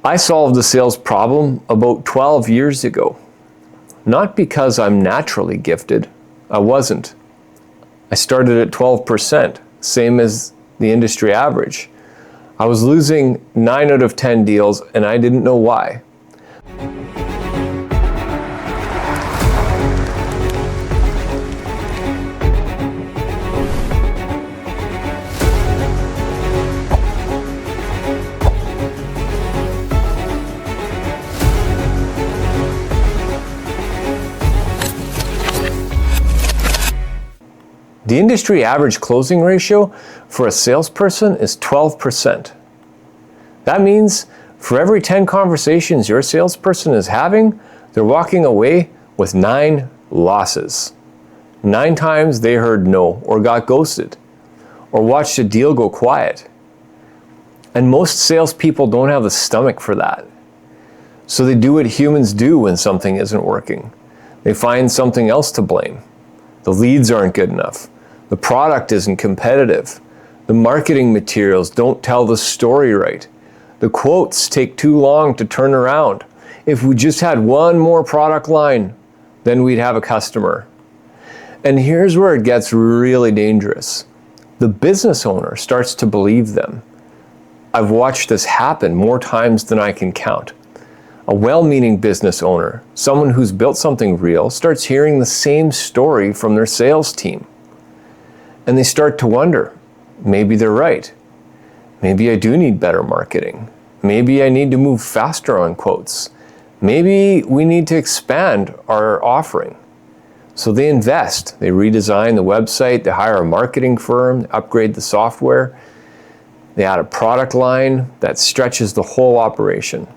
I solved the sales problem about 12 years ago. Not because I'm naturally gifted. I wasn't. I started at 12%, same as the industry average. I was losing 9 out of 10 deals and I didn't know why. The industry average closing ratio for a salesperson is 12%. That means for every 10 conversations your salesperson is having, they're walking away with 9 losses. 9 times they heard no, or got ghosted, or watched a deal go quiet. And most salespeople don't have the stomach for that. So they do what humans do when something isn't working. They find something else to blame. The leads aren't good enough. The product isn't competitive. The marketing materials don't tell the story right. The quotes take too long to turn around. If we just had one more product line, then we'd have a customer. And here's where it gets really dangerous. The business owner starts to believe them. I've watched this happen more times than I can count. A well-meaning business owner, someone who's built something real, starts hearing the same story from their sales team. And they start to wonder, maybe they're right. Maybe I do need better marketing. Maybe I need to move faster on quotes. Maybe we need to expand our offering. So they invest, they redesign the website, they hire a marketing firm, upgrade the software, they add a product line that stretches the whole operation.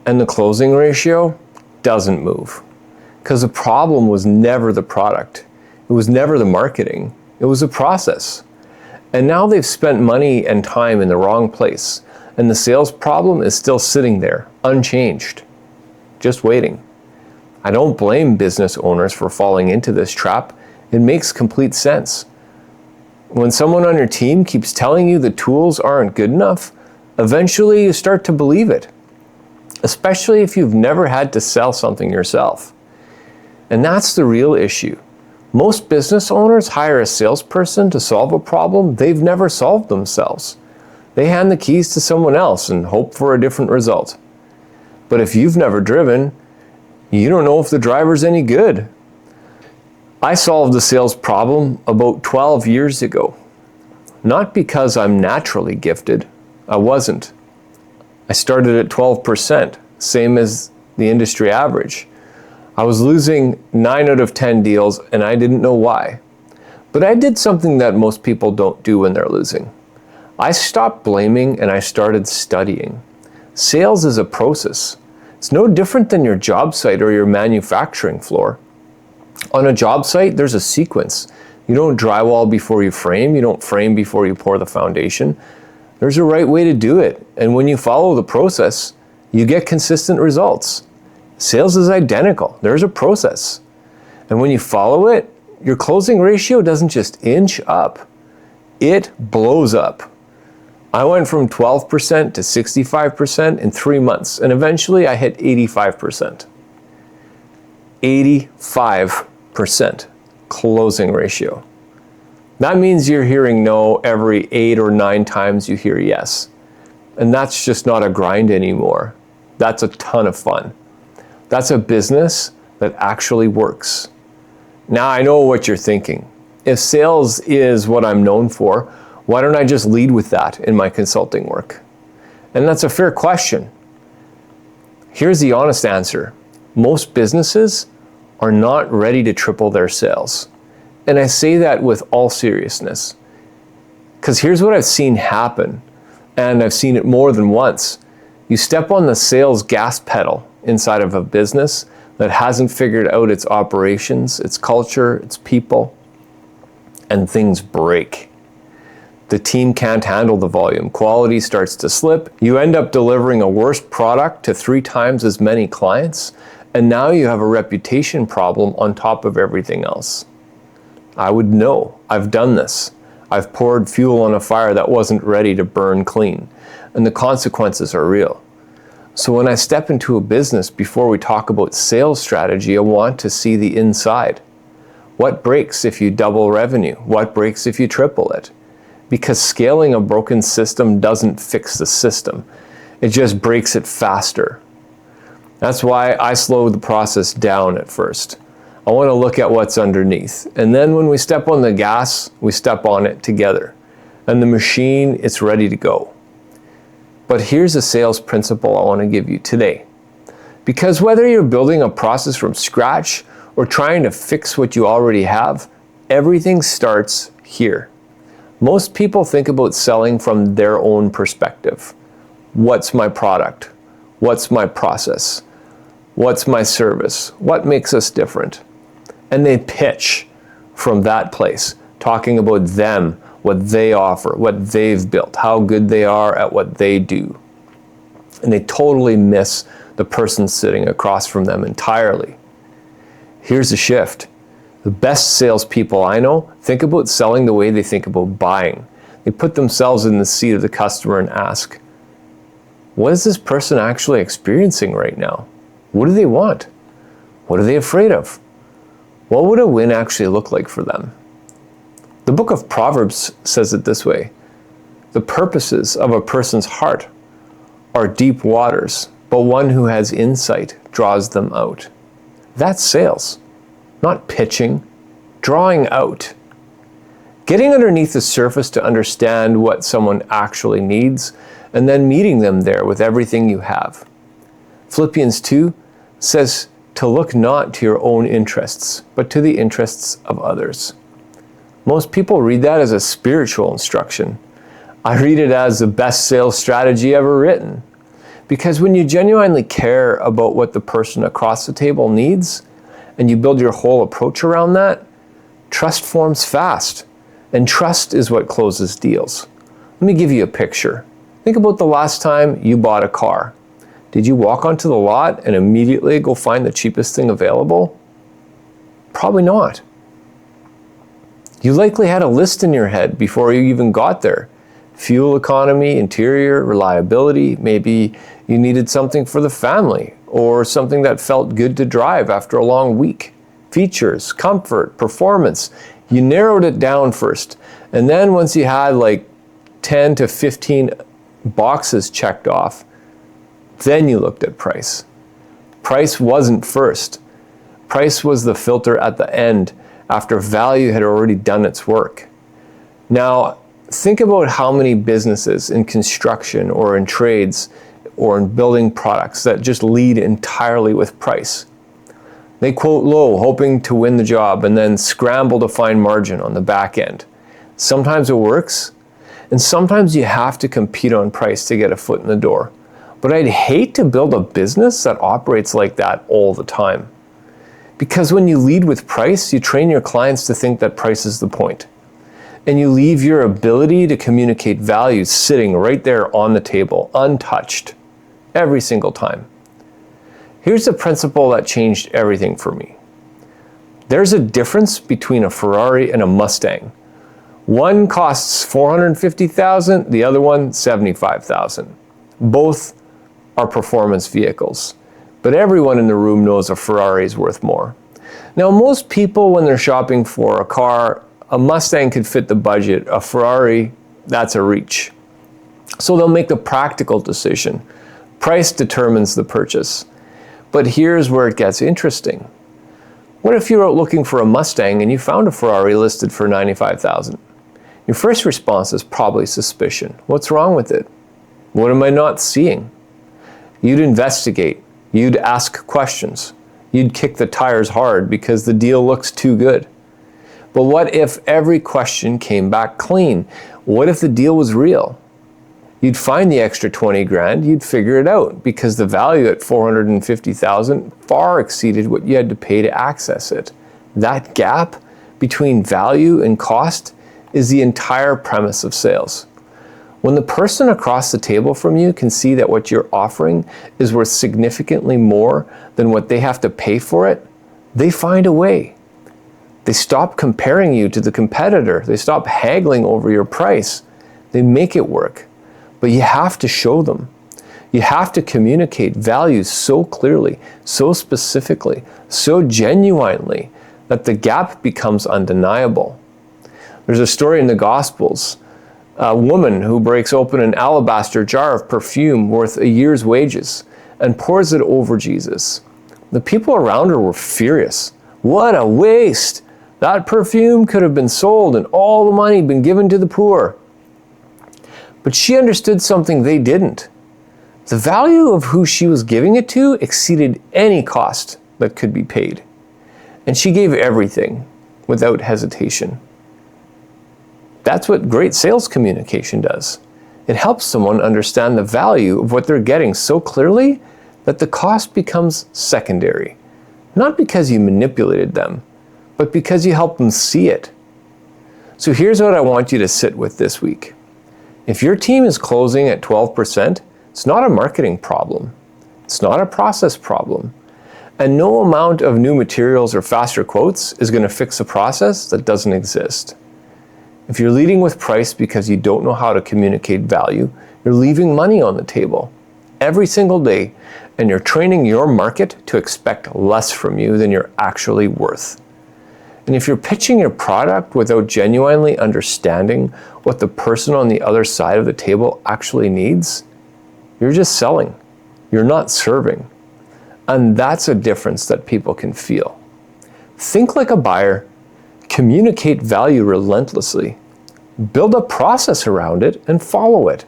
And the closing ratio doesn't move. Because the problem was never the product. It was never the marketing. It was a process. And now they've spent money and time in the wrong place. And the sales problem is still sitting there, unchanged, just waiting. I don't blame business owners for falling into this trap. It makes complete sense. When someone on your team keeps telling you the tools aren't good enough, eventually you start to believe it, especially if you've never had to sell something yourself. And that's the real issue. Most business owners hire a salesperson to solve a problem they've never solved themselves. They hand the keys to someone else and hope for a different result. But if you've never driven, you don't know if the driver's any good. I solved the sales problem about 12 years ago. Not because I'm naturally gifted. I wasn't. I started at 12%, same as the industry average. I was losing 9 out of 10 deals and I didn't know why. But I did something that most people don't do when they're losing. I stopped blaming and I started studying. Sales is a process. It's no different than your job site or your manufacturing floor. On a job site, there's a sequence. You don't drywall before you frame. You don't frame before you pour the foundation. There's a right way to do it. And when you follow the process, you get consistent results. Sales is identical. There's a process. And when you follow it, your closing ratio doesn't just inch up. It blows up. I went from 12% to 65% in 3 months, and eventually I hit 85%. 85% closing ratio. That means you're hearing no every 8 or 9 times you hear yes. And that's just not a grind anymore. That's a ton of fun. That's a business that actually works. Now I know what you're thinking. If sales is what I'm known for, why don't I just lead with that in my consulting work? And that's a fair question. Here's the honest answer. Most businesses are not ready to triple their sales. And I say that with all seriousness. Because here's what I've seen happen, and I've seen it more than once. You step on the sales gas pedal inside of a business that hasn't figured out its operations, its culture, its people, and things break. The team can't handle the volume. Quality starts to slip. You end up delivering a worse product to 3 times as many clients, and now you have a reputation problem on top of everything else. I would know. I've done this. I've poured fuel on a fire that wasn't ready to burn clean, and the consequences are real. So when I step into a business, before we talk about sales strategy, I want to see the inside. What breaks if you double revenue? What breaks if you triple it? Because scaling a broken system doesn't fix the system. It just breaks it faster. That's why I slow the process down at first. I want to look at what's underneath. And then when we step on the gas, we step on it together. And the machine, it's ready to go. But here's a sales principle I want to give you today. Because whether you're building a process from scratch or trying to fix what you already have, everything starts here. Most people think about selling from their own perspective. What's my product? What's my process? What's my service? What makes us different? And they pitch from that place, talking about them, what they offer, what they've built, how good they are at what they do. And they totally miss the person sitting across from them entirely. Here's the shift. The best salespeople I know think about selling the way they think about buying. They put themselves in the seat of the customer and ask, what is this person actually experiencing right now? What do they want? What are they afraid of? What would a win actually look like for them? The book of Proverbs says it this way: the purposes of a person's heart are deep waters, but one who has insight draws them out. That's sales, not pitching, drawing out. Getting underneath the surface to understand what someone actually needs, and then meeting them there with everything you have. Philippians 2 says to look not to your own interests, but to the interests of others. Most people read that as a spiritual instruction. I read it as the best sales strategy ever written. Because when you genuinely care about what the person across the table needs, and you build your whole approach around that, trust forms fast. And trust is what closes deals. Let me give you a picture. Think about the last time you bought a car. Did you walk onto the lot and immediately go find the cheapest thing available? Probably not. You likely had a list in your head before you even got there. Fuel economy, interior, reliability, maybe you needed something for the family or something that felt good to drive after a long week. Features, comfort, performance. You narrowed it down first. And then once you had like 10 to 15 boxes checked off, then you looked at price. Price wasn't first. Price was the filter at the end after value had already done its work. Now, think about how many businesses in construction or in trades or in building products that just lead entirely with price. They quote low, hoping to win the job, and then scramble to find margin on the back end. Sometimes it works, and sometimes you have to compete on price to get a foot in the door. But I'd hate to build a business that operates like that all the time. Because when you lead with price, you train your clients to think that price is the point. And you leave your ability to communicate value sitting right there on the table, untouched, every single time. Here's the principle that changed everything for me. There's a difference between a Ferrari and a Mustang. One costs $450,000, the other one $75,000. Both are performance vehicles, but everyone in the room knows a Ferrari is worth more. Now, most people, when they're shopping for a car, a Mustang could fit the budget. A Ferrari, that's a reach. So they'll make a practical decision. Price determines the purchase. But here's where it gets interesting. What if you're out looking for a Mustang and you found a Ferrari listed for $95,000? Your first response is probably suspicion. What's wrong with it? What am I not seeing? You'd investigate. You'd ask questions. You'd kick the tires hard because the deal looks too good. But what if every question came back clean? What if the deal was real? You'd find the extra 20 grand, you'd figure it out because the value at $450,000 far exceeded what you had to pay to access it. That gap between value and cost is the entire premise of sales. When the person across the table from you can see that what you're offering is worth significantly more than what they have to pay for it, they find a way. They stop comparing you to the competitor. They stop haggling over your price. They make it work. But you have to show them. You have to communicate values so clearly, so specifically, so genuinely that the gap becomes undeniable. There's a story in the Gospels, a woman who breaks open an alabaster jar of perfume worth a year's wages and pours it over Jesus. The people around her were furious. What a waste! That perfume could have been sold and all the money been given to the poor. But she understood something they didn't. The value of who she was giving it to exceeded any cost that could be paid. And she gave everything without hesitation. That's what great sales communication does. It helps someone understand the value of what they're getting so clearly that the cost becomes secondary. Not because you manipulated them, but because you helped them see it. So here's what I want you to sit with this week. If your team is closing at 12%, it's not a marketing problem. It's not a process problem. And no amount of new materials or faster quotes is going to fix a process that doesn't exist. If you're leading with price because you don't know how to communicate value, you're leaving money on the table every single day, and you're training your market to expect less from you than you're actually worth. And if you're pitching your product without genuinely understanding what the person on the other side of the table actually needs, you're just selling. You're not serving. And that's a difference that people can feel. Think like a buyer. Communicate value relentlessly. Build a process around it and follow it.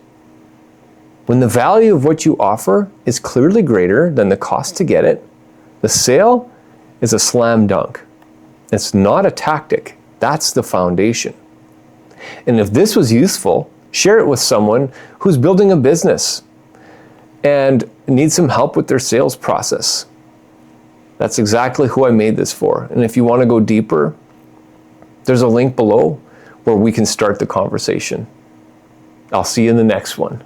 When the value of what you offer is clearly greater than the cost to get it, the sale is a slam dunk. It's not a tactic. That's the foundation. And if this was useful, share it with someone who's building a business and needs some help with their sales process. That's exactly who I made this for. And if you want to go deeper, there's a link below where we can start the conversation. I'll see you in the next one.